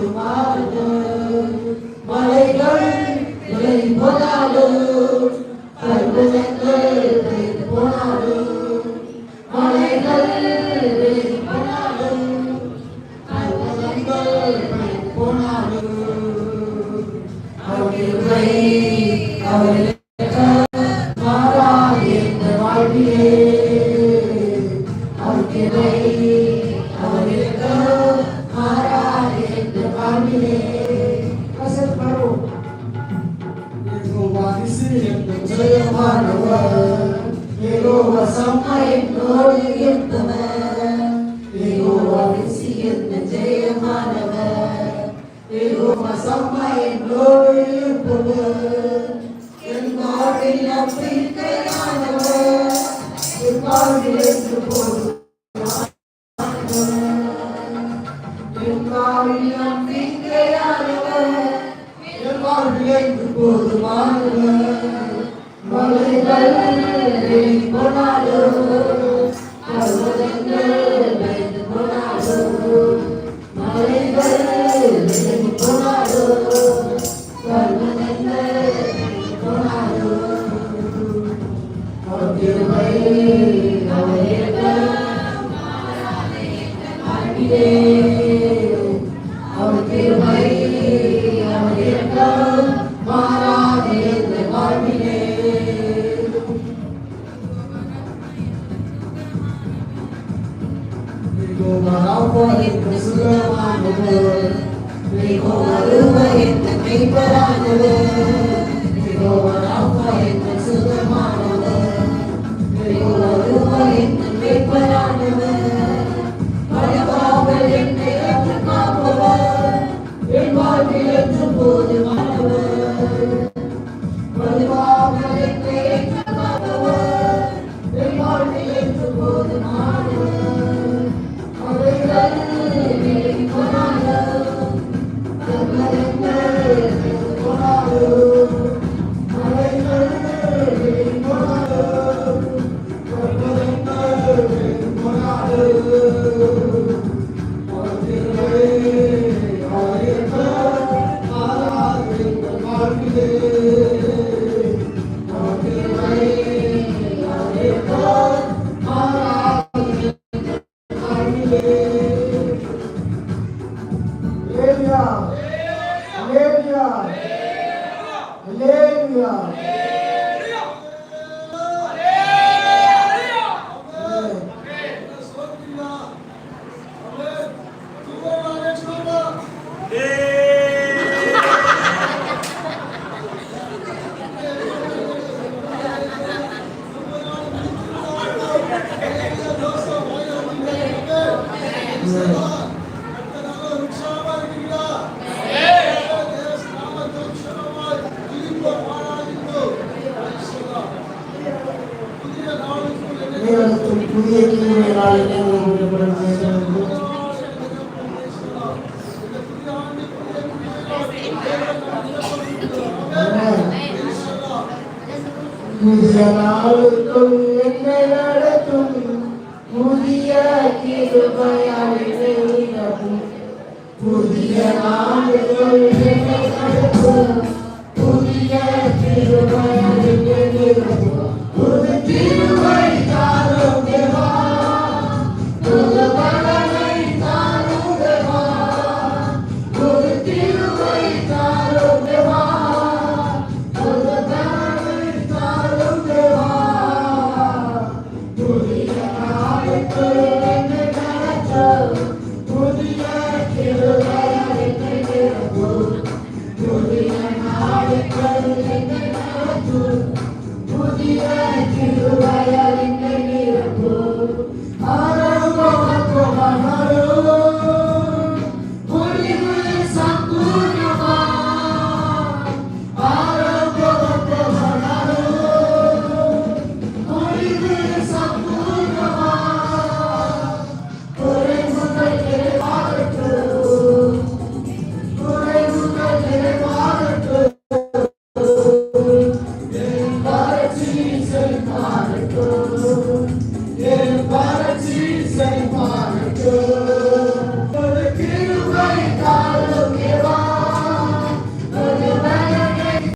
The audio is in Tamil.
போது மாறும் மலைகள் விலை போனாலும் பர்வதங்கள் விலை போனாலும் மலைகள் விலை போனாலும் பர்வதங்கள் விலை போனாலும் அவர்களை அவர்களுக்கு மாறாது என்ற வாழ்விலே அவர்களை அவர்களுக்கு மாறாது என்ற வாழ்விலே வசனம் பாருவோம். யெகோவா நிசியத்தின் ஜெயமானவர், யெகோவா சமாயத்தோடு இருப்பவர், யெகோவா நிசியத்தின் ஜெயமானவர், யெகோவா சமாயத்தோடு இருப்பவர், என் வாழ்வில் நம்பிக்கையானவர், என் வாழ்வில் என்று போதும் என் வாழ்வில் நம்பிக்கையானவர், என் வாழ்வில் என்று போதுமானவர். மலைகள் விலகி போனாலும் பர்வதங்கள் விலகி போனாலும் மலைகள் விலகி போனாலும் பர்வதங்கள் விலகி போனாலும் அவர் கிருபை அவருக்கு மாறாதே என்ற வாழ்விலே அவர் கிருபை அவருக்கு மாறாதே என்ற வாழ்விலே யெகோவா ராஃபா என்ற சுகமானவர், யெகோவா ரூபா என்ற மெய்ப்பரானவர், யெகோவா ராஃபா என்ற சுகமானவர், யெகோவா ரூபா என்ற மெய்ப்பரானவர், பலவாமல் என்னை காத்து காப்பவர், என் வாழ்வில் என்று போதுமானவர், பலவாமல் என்னை காப்பவர், என் வாழ்வில் என்று போதுமானவர். மலைகள் விலகி போனாலும் பர்வதங்கள் விலகி போனாலும் மலைகள் விலகி போனாலும் பர்வதங்கள் விலகி போனாலும் அவர் கிருபை அவருக்கு மாறாது என்ற வாழ்விலே அவர் கிருபை அவருக்கு மாறாது என்ற வாழ்விலே. Hallelujah. Hallelujah. Hallelujah. புதிய கிருபையினால் புதிய நாளுக்குள் என்னை நடத்தும், புதிய கிருபையால் என்னை நடத்தும், புதிய நாளுக்குள் என்னை நடத்தும், புதிய கிருபையால்